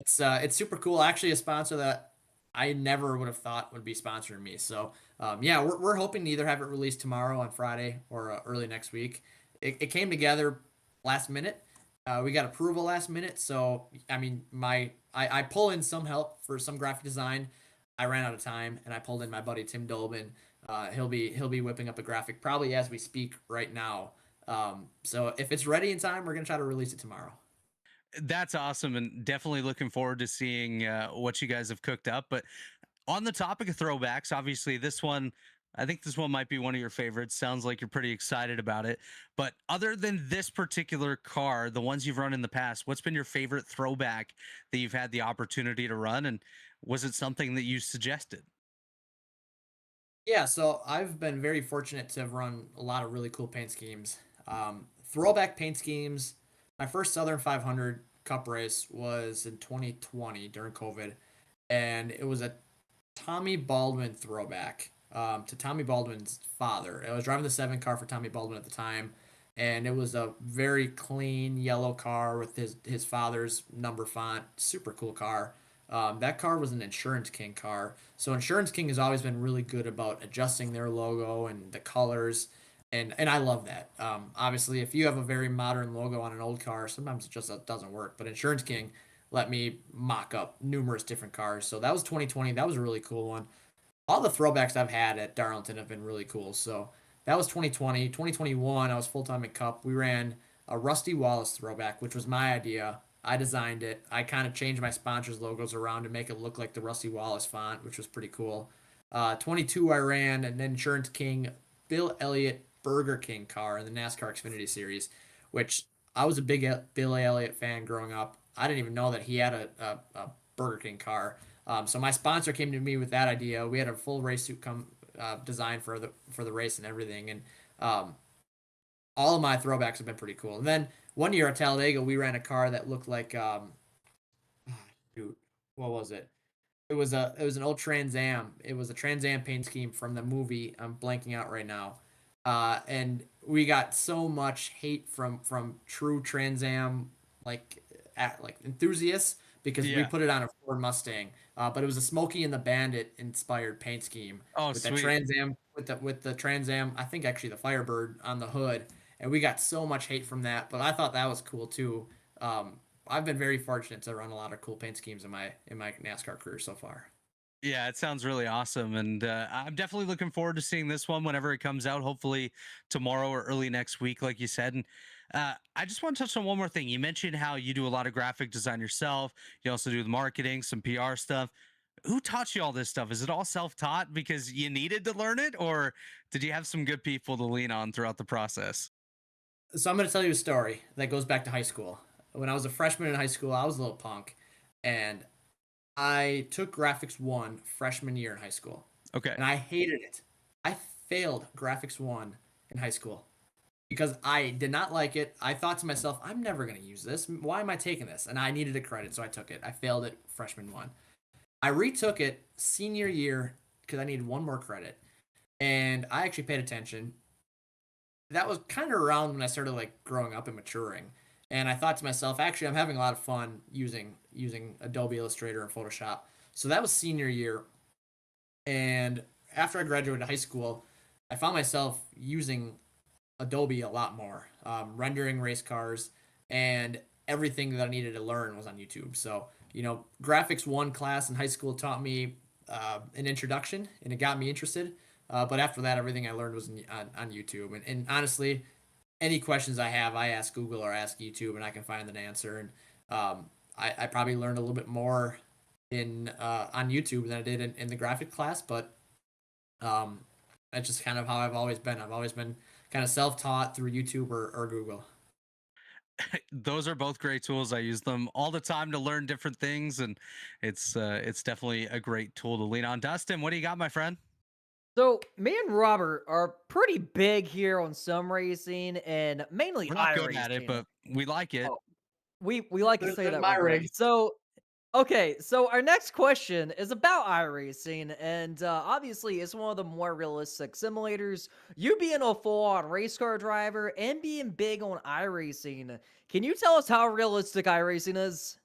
So it's super cool. Actually, a sponsor that I never would have thought would be sponsoring me. So yeah, we're hoping to either have it released tomorrow on Friday or early next week. It came together last minute. We got approval last minute, so I mean, I pull in some help for some graphic design. I ran out of time, and I pulled in my buddy Tim Dolbin. He'll be whipping up a graphic probably as we speak right now. So if it's ready in time, we're gonna try to release it tomorrow. That's awesome, and definitely looking forward to seeing what you guys have cooked up. But on the topic of throwbacks, obviously this one, I think this one might be one of your favorites. Sounds like you're pretty excited about it. But other than this particular car, the ones you've run in the past, what's been your favorite throwback that you've had the opportunity to run? And was it something that you suggested? Yeah, so I've been very fortunate to have run a lot of really cool paint schemes. Throwback paint schemes. My first Southern 500 Cup race was in 2020 during COVID, and it was a Tommy Baldwin throwback to Tommy Baldwin's father. I was driving the 7 car for Tommy Baldwin at the time, and it was a very clean yellow car with his father's number font. Super cool car. That car was an Insurance King car. So Insurance King has always been really good about adjusting their logo and the colors, and I love that. Obviously, if you have a very modern logo on an old car, sometimes it just doesn't work. But Insurance King let me mock up numerous different cars. So that was 2020. That was a really cool one. All the throwbacks I've had at Darlington have been really cool. So that was 2020. 2021, I was full time at Cup. We ran a Rusty Wallace throwback, which was my idea. I designed it. I kind of changed my sponsors' logos around to make it look like the Rusty Wallace font, which was pretty cool. 22, I ran an Insurance King Bill Elliott Burger King car in the NASCAR Xfinity Series, which I was a big Bill Elliott fan growing up. I didn't even know that he had a Burger King car. So my sponsor came to me with that idea. We had a full race suit come designed for the race and everything, and all of my throwbacks have been pretty cool. And then one year at Talladega, we ran a car that looked like shoot, what was it? It was an old Trans Am. It was a Trans Am paint scheme from the movie. I'm blanking out right now. And we got so much hate from true Trans Am like enthusiasts because we Yeah. put it on a Ford Mustang. But it was a Smokey and the Bandit inspired paint scheme Oh, with the sweet. Trans Am with the Trans Am. I think actually the Firebird on the hood, and we got so much hate from that. But I thought that was cool too. I've been very fortunate to run a lot of cool paint schemes in my NASCAR career so far. Yeah, it sounds really awesome. And I'm definitely looking forward to seeing this one whenever it comes out, hopefully tomorrow or early next week, like you said. And I just want to touch on one more thing. You mentioned how you do a lot of graphic design yourself. You also do the marketing, some PR stuff. Who taught you all this stuff? Is it all self taught because you needed to learn it, or did you have some good people to lean on throughout the process? So I'm going to tell you a story that goes back to high school. When I was a freshman in high school, I was a little punk, and I took graphics one freshman year in high school, Okay. and I hated it. I failed graphics one in high school because I did not like it. I thought to myself, I'm never going to use this. Why am I taking this? And I needed a credit, so I took it. I failed it freshman one. I retook it senior year because I needed one more credit, and I actually paid attention. That was kind of around when I started like growing up and maturing. And I thought to myself, actually, I'm having a lot of fun using Adobe Illustrator and Photoshop. So that was senior year. And after I graduated high school, I found myself using Adobe a lot more, rendering race cars, and everything that I needed to learn was on YouTube. So, graphics one class in high school taught me an introduction, and it got me interested. But after that, everything I learned was on YouTube. And honestly, any questions I have, I ask Google or ask YouTube, and I can find an answer. And I probably learned a little bit more in on YouTube than I did in the graphic class. But that's just kind of how I've always been. I've always been kind of self-taught through YouTube or Google. Those are both great tools. I use them all the time to learn different things, and it's definitely a great tool to lean on. Dustin, what do you got, my friend? So me and Robert are pretty big here on some racing and mainly We're not good at it, iRacing. but we like it. Oh, we like to say There's that my we're good. rig. So Okay, so our next question is about iRacing, and obviously it's one of the more realistic simulators. You being a full-on race car driver and being big on iRacing, can you tell us how realistic iRacing is?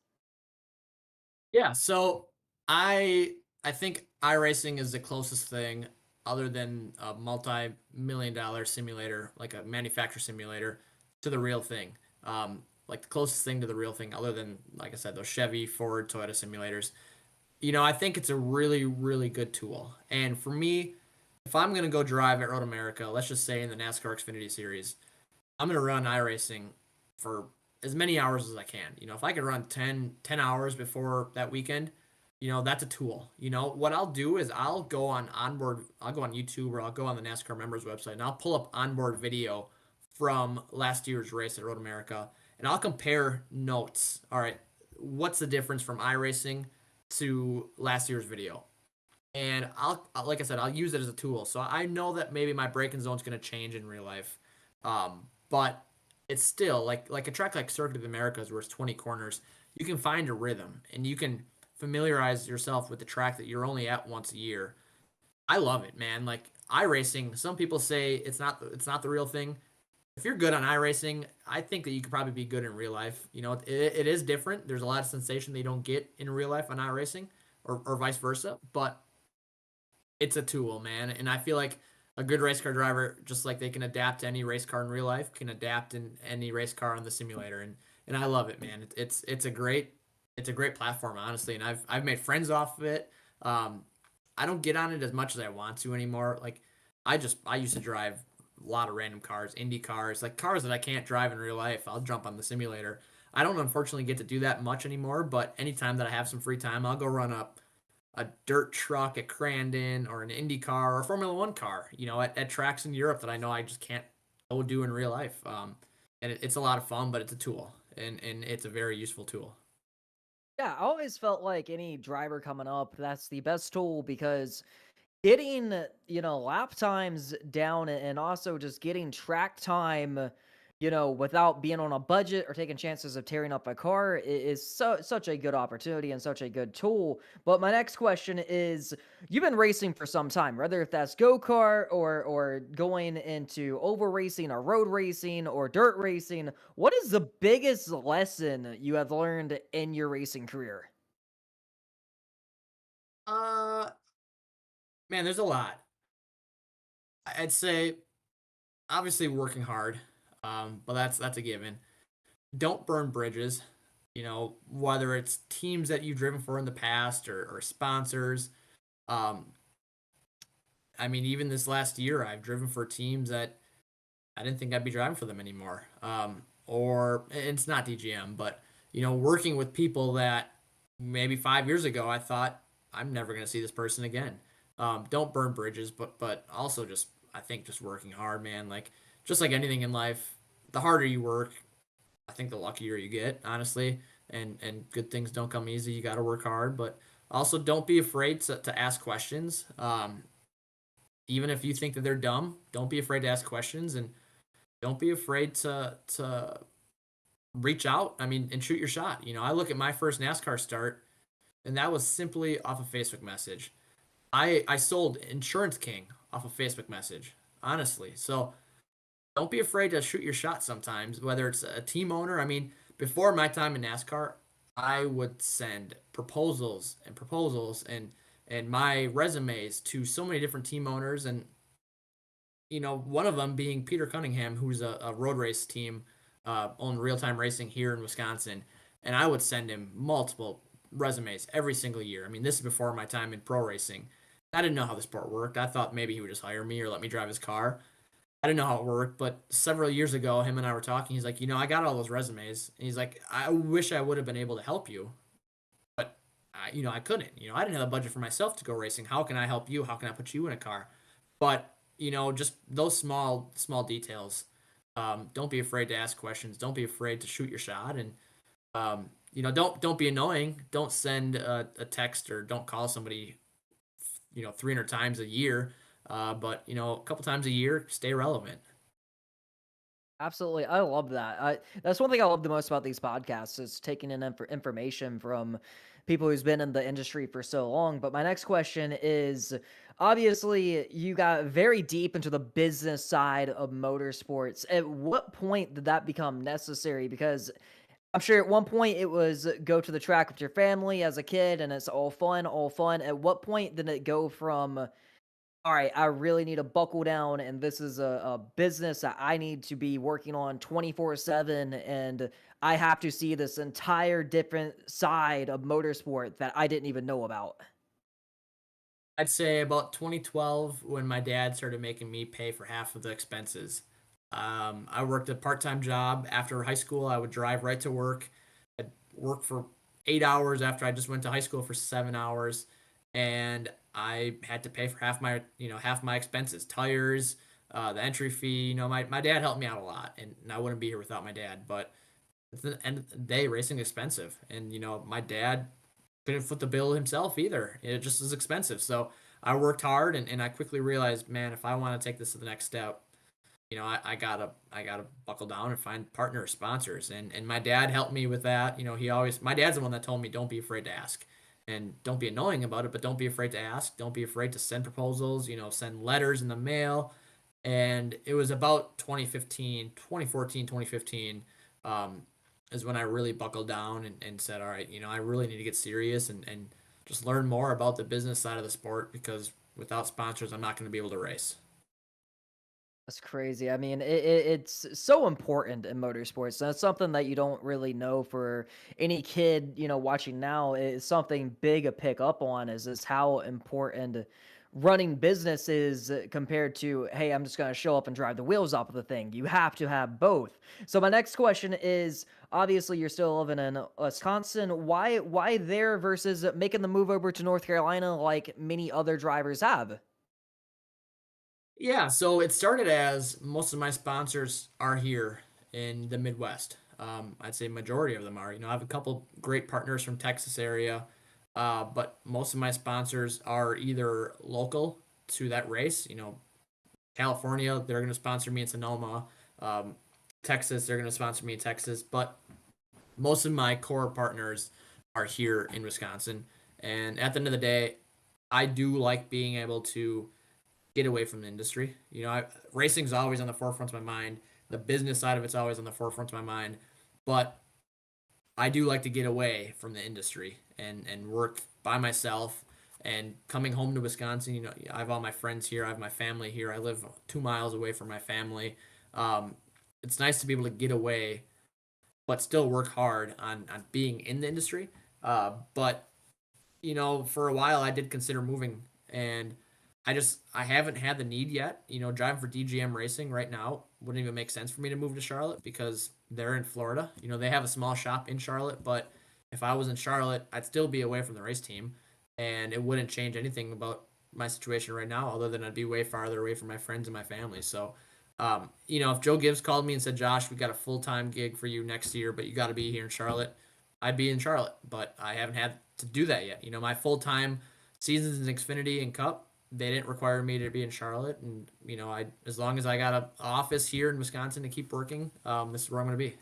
Yeah, so I think iRacing is the closest thing other than a multi-million dollar simulator, like a manufacturer simulator, to the real thing. Like the closest thing to the real thing, other than, like I said, those Chevy, Ford, Toyota simulators. I think it's a really, really good tool. And for me, if I'm gonna go drive at Road America, let's just say in the NASCAR Xfinity Series, I'm gonna run iRacing for as many hours as I can. If I could run 10 hours before that weekend, that's a tool. What I'll do is I'll go on onboard, I'll go on YouTube or I'll go on the NASCAR members website and I'll pull up onboard video from last year's race at Road America and I'll compare notes. All right, what's the difference from iRacing to last year's video? And like I said, I'll use it as a tool. So I know that maybe my braking zone's going to change in real life. But it's still like a track like Circuit of the Americas where it's 20 corners, you can find a rhythm and you can familiarize yourself with the track that you're only at once a year. I love it, man. Like iRacing, some people say it's not the real thing. If you're good on iRacing, I think that you could probably be good in real life. It is different. There's a lot of sensation that you don't get in real life on iRacing or vice versa, but it's a tool, man. And I feel like a good race car driver, just like they can adapt to any race car in real life, can adapt in any race car on the simulator. And I love it, man. It's a great platform, honestly. And I've made friends off of it. I don't get on it as much as I want to anymore. Like I used to drive a lot of random cars, Indy cars, like cars that I can't drive in real life. I'll jump on the simulator. I don't unfortunately get to do that much anymore, but anytime that I have some free time, I'll go run up a dirt truck at Crandon or an Indy car or a Formula One car, at tracks in Europe that I know I just can't go do in real life. And it's a lot of fun, but it's a tool and it's a very useful tool. Yeah, I always felt like any driver coming up, that's the best tool because getting, lap times down and also just getting track time, without being on a budget or taking chances of tearing up a car is such a good opportunity and such a good tool. But my next question is, you've been racing for some time, whether if that's go-kart or going into oval racing or road racing or dirt racing. What is the biggest lesson you have learned in your racing career? Uh, Man, there's a lot. I'd say obviously working hard, but that's a given. Don't burn bridges. Whether it's teams that you've driven for in the past or sponsors. Um, I mean, even this last year, I've driven for teams that I didn't think I'd be driving for them anymore. Or and it's not DGM, but working with people that maybe 5 years ago I thought I'm never going to see this person again. Don't burn bridges, but also just I think just working hard, man. Like just like anything in life, the harder you work, I think the luckier you get, honestly. And good things don't come easy. You got to work hard, but also don't be afraid to ask questions. Even if you think that they're dumb, don't be afraid to ask questions and don't be afraid to reach out. I mean, and shoot your shot. I look at my first NASCAR start, and that was simply off a Facebook message. I sold Insurance King off a Facebook message, honestly. So don't be afraid to shoot your shot sometimes, whether it's a team owner. I mean, before my time in NASCAR, I would send proposals and my resumes to so many different team owners and one of them being Peter Cunningham, who's a road race team on Real Time Racing here in Wisconsin. And I would send him multiple resumes every single year. I mean, this is before my time in pro racing. I didn't know how the sport worked. I thought maybe he would just hire me or let me drive his car. I didn't know how it worked, but several years ago, him and I were talking. He's like, I got all those resumes. And he's like, I wish I would have been able to help you, but I couldn't. I didn't have a budget for myself to go racing. How can I help you? How can I put you in a car? But just those small details. Don't be afraid to ask questions. Don't be afraid to shoot your shot, and don't be annoying. Don't send a text or don't call somebody 300 times a year. But a couple times a year, stay relevant. Absolutely. I love that. That's one thing I love the most about these podcasts is taking in information from people who's been in the industry for so long. But my next question is, obviously, you got very deep into the business side of motorsports. At what point did that become necessary? Because I'm sure at one point it was go to the track with your family as a kid and it's all fun, all fun. At what point did it go from, all right, I really need to buckle down, and this is a business that I need to be working on 24/7, and I have to see this entire different side of motorsport that I didn't even know about? I'd say about 2012 when my dad started making me pay for half of the expenses. I worked a part-time job after high school. I would drive right to work. I'd work for 8 hours after I just went to high school for 7 hours, and I had to pay for half my expenses, tires, the entry fee. My dad helped me out a lot, and I wouldn't be here without my dad. But at the end of the day, racing is expensive, and my dad couldn't foot the bill himself either. It just is expensive. So I worked hard, and I quickly realized, man, if I want to take this to the next step, I gotta buckle down and find partners, sponsors. And my dad helped me with that. My dad's the one that told me don't be afraid to ask. And don't be annoying about it, but don't be afraid to ask. Don't be afraid to send proposals, send letters in the mail. And it was about 2015, 2014, 2015, is when I really buckled down and said, all right, I really need to get serious and just learn more about the business side of the sport, because without sponsors, I'm not going to be able to race. That's crazy. I mean, it's so important in motorsports. That's something that you don't really know for any kid, watching now. Is something big to pick up on is how important running business is compared to, hey, I'm just going to show up and drive the wheels off of the thing. You have to have both. So my next question is, obviously you're still living in Wisconsin. Why there versus making the move over to North Carolina like many other drivers have? Yeah, so it started as most of my sponsors are here in the Midwest. I'd say majority of them are. I have a couple great partners from Texas area, but most of my sponsors are either local to that race. California, they're going to sponsor me in Sonoma. Um, Texas, they're going to sponsor me in Texas. But most of my core partners are here in Wisconsin. And at the end of the day, I do like being able to get away from the industry. Racing's always on the forefront of my mind. The business side of it's always on the forefront of my mind. But I do like to get away from the industry and work by myself. And coming home to Wisconsin, I have all my friends here. I have my family here. I live 2 miles away from my family. It's nice to be able to get away, but still work hard on being in the industry. But for a while I did consider moving, and I haven't had the need yet. Driving for DGM Racing right now wouldn't even make sense for me to move to Charlotte because they're in Florida. They have a small shop in Charlotte, but if I was in Charlotte, I'd still be away from the race team, and it wouldn't change anything about my situation right now, other than I'd be way farther away from my friends and my family. So, if Joe Gibbs called me and said, Josh, we got a full-time gig for you next year, but you got to be here in Charlotte, I'd be in Charlotte, but I haven't had to do that yet. My full-time seasons in Xfinity and Cup, they didn't require me to be in Charlotte, and as long as I got an office here in Wisconsin to keep working, this is where I'm going to be.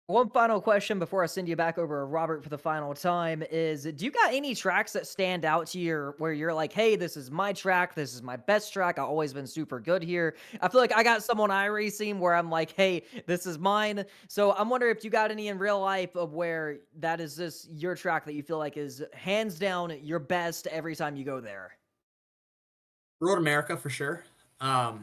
One final question before I send you back over to Robert for the final time is, do you got any tracks that stand out to you where you're like, hey, this is my track, this is my best track, I've always been super good here? I feel like I got some on iRacing where I'm like, hey, this is mine. So I'm wondering if you got any in real life of where that is just your track that you feel like is hands down your best every time you go there. Road America for sure. A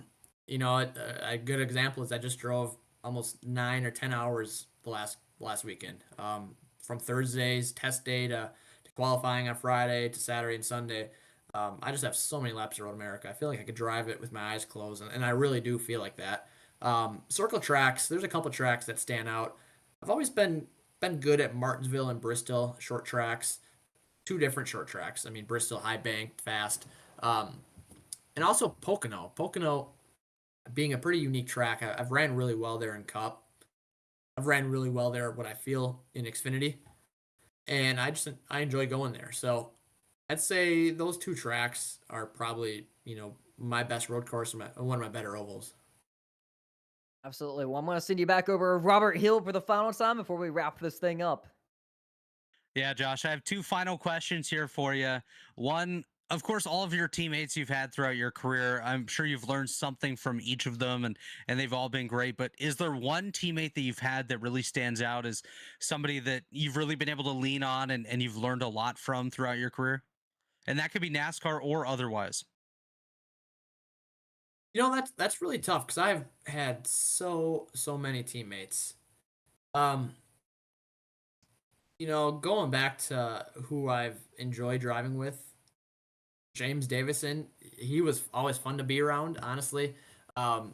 good example is I just drove almost 9 or 10 hours the last weekend. From Thursday's test day to qualifying on Friday to Saturday and Sunday. I just have so many laps of Road America. I feel like I could drive it with my eyes closed, and I really do feel like that. Circle tracks, there's a couple tracks that stand out. I've always been good at Martinsville and Bristol short tracks, two different short tracks. I mean, Bristol high banked, fast. And also Pocono. Pocono being a pretty unique track. I've ran really well there in Cup. I've ran really well there, what I feel, in Xfinity. And I enjoy going there. So I'd say those two tracks are probably, my best road course and one of my better ovals. Absolutely. Well, I'm going to send you back over to Robert Hill for the final time before we wrap this thing up. Yeah, Josh, I have two final questions here for you. One, of course, all of your teammates you've had throughout your career, I'm sure you've learned something from each of them, and they've all been great. But is there one teammate that you've had that really stands out as somebody that you've really been able to lean on and you've learned a lot from throughout your career? And that could be NASCAR or otherwise. That's really tough because I've had so many teammates. Um, going back to who I've enjoyed driving with, James Davison, he was always fun to be around, honestly. Um,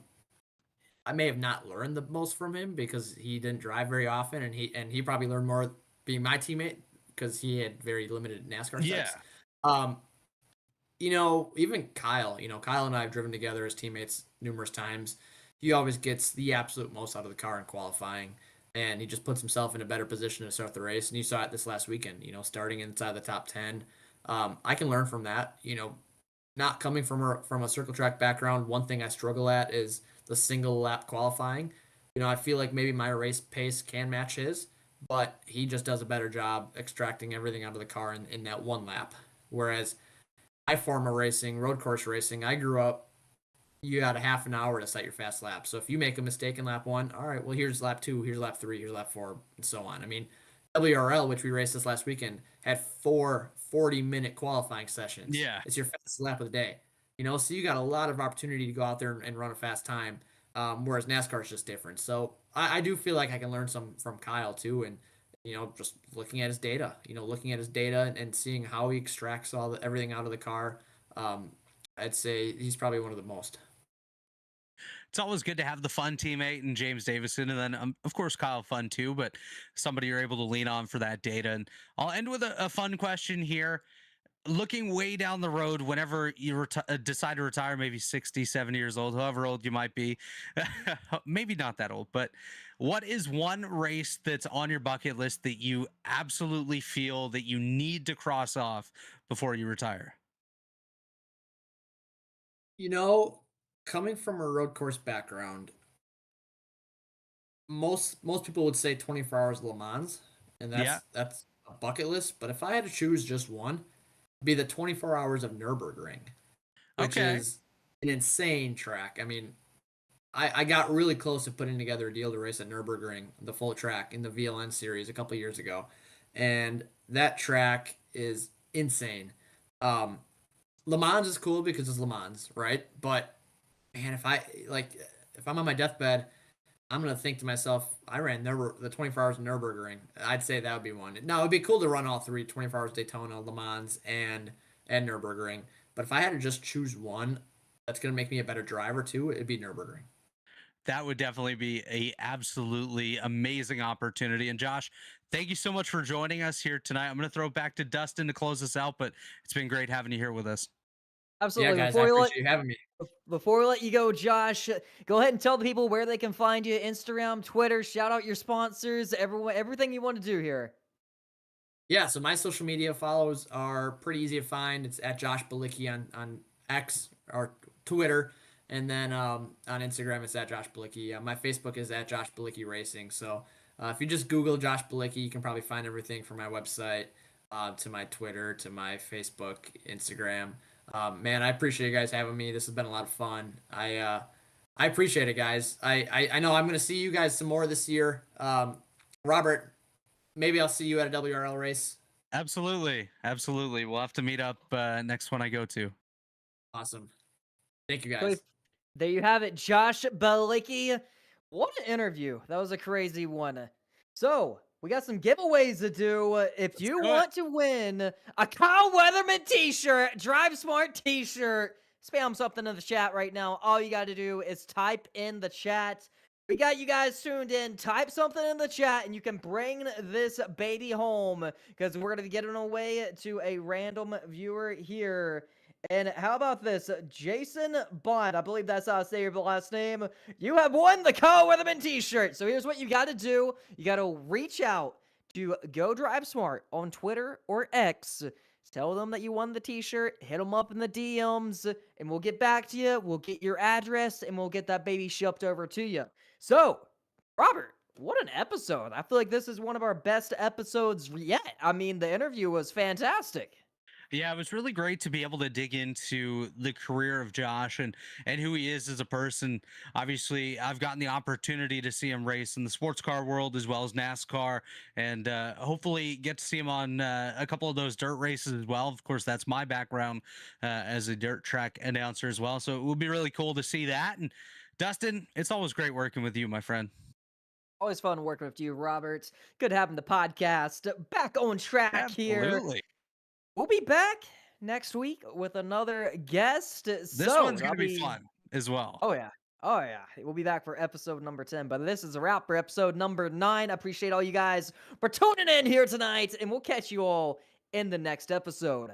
I may have not learned the most from him because he didn't drive very often, and he probably learned more being my teammate because he had very limited NASCAR Yeah. steps. Um, even Kyle, Kyle and I have driven together as teammates numerous times. He always gets the absolute most out of the car in qualifying, and he just puts himself in a better position to start the race. And you saw it this last weekend, starting inside the top 10. I can learn from that. Not coming from a circle track background, one thing I struggle at is the single lap qualifying. I feel like maybe my race pace can match his, but he just does a better job extracting everything out of the car in that one lap. Whereas I former racing, road course racing, I grew up, you had a half an hour to set your fast lap. So if you make a mistake in lap one, all right, well, here's lap two, here's lap three, here's lap four, and so on. I mean, WRL, which we raced this last weekend, had 40-minute qualifying sessions. Yeah. It's your fastest lap of the day. So you got a lot of opportunity to go out there and run a fast time, whereas NASCAR is just different. So I do feel like I can learn some from Kyle, too, and just looking at his data, and seeing how he extracts everything out of the car. I'd say he's probably one of the most. It's always good to have the fun teammate and James Davison, and then of course Kyle fun too, but somebody you're able to lean on for that data. And I'll end with a fun question here. Looking way down the road, whenever you decide to retire, maybe 60, 70 years old, however old you might be, maybe not that old, but what is one race that's on your bucket list that you absolutely feel that you need to cross off before you retire? You know, Coming from a road course background, most people would say 24 hours Le Mans, and Yeah. that's a bucket list. But if I had to choose just one, it'd be the 24 hours of Nürburgring, which Okay. is an insane track. I mean, I got really close to putting together a deal to race at Nürburgring, the full track in the VLN series a couple years ago, and that track is insane. Um, Le Mans is cool because it's Le Mans, right? But man, if I'm on my deathbed, I'm gonna think to myself, I ran the 24 hours of Nürburgring. I'd say that would be one. Now it'd be cool to run all three: 24 hours Daytona, Le Mans, and Nürburgring. But if I had to just choose one, that's gonna make me a better driver too. It'd be Nürburgring. That would definitely be a absolutely amazing opportunity. And Josh, thank you so much for joining us here tonight. I'm going to throw it back to Dustin to close us out, but it's been great having you here with us. Yeah, Absolutely. guys, I appreciate you having me. Before we let you go, Josh, go ahead and tell the people where they can find you: Instagram, Twitter. Shout out your sponsors, everyone, everything you want to do here. Yeah, so my social media follows are pretty easy to find. It's at Josh Bilicki on X or Twitter, and then on Instagram it's at Josh Bilicki. My Facebook is at Josh Bilicki Racing. So if you just Google Josh Bilicki, you can probably find everything from my website to my Twitter to my Facebook, Instagram. Man, I appreciate you guys having me. This has been a lot of fun. I appreciate it, guys. I know I'm gonna see you guys some more this year. Robert, maybe I'll see you at a WRL race. Absolutely. Absolutely. We'll have to meet up next one I go to. Awesome. Thank you, So guys. there you have it, Josh Bilicki. What an interview. That was a crazy one. So we got some giveaways to do. If Let's you do it. want to win a Kyle Weatherman t-shirt, Drive Smart t-shirt, spam something in the chat right now. All you got to do is type in the chat. We got you guys tuned in. Type something in the chat and you can bring this baby home because we're going to get it away to a random viewer here. And how about this? Jason Bond, I believe that's how I say your last name. You have won the Kyle Weatherman t-shirt. So here's what you got to do. You got to reach out to Go Drive Smart on Twitter or X. Tell them that you won the t-shirt. Hit them up in the DMs, and we'll get back to you. We'll get your address, and we'll get that baby shipped over to you. So, Robert, What an episode. I feel like this is one of our best episodes yet. I mean, the interview was fantastic. Yeah, it was really great to be able to dig into the career of Josh and who he is as a person. Obviously, I've gotten the opportunity to see him race in the sports car world as well as NASCAR, and hopefully get to see him on a couple of those dirt races as well. Of course, that's my background as a dirt track announcer as well. So it would be really cool to see that. And Dustin, it's always great working with you, my friend. Always fun working with you, Robert. Good having the podcast back on track here. Absolutely. We'll be back next week with another guest. This So one's going that'll to be be fun as well. Oh yeah. Oh yeah. We'll be back for episode number 10. But this is a wrap for episode number 9. I appreciate all you guys for tuning in here tonight, and we'll catch you all in the next episode.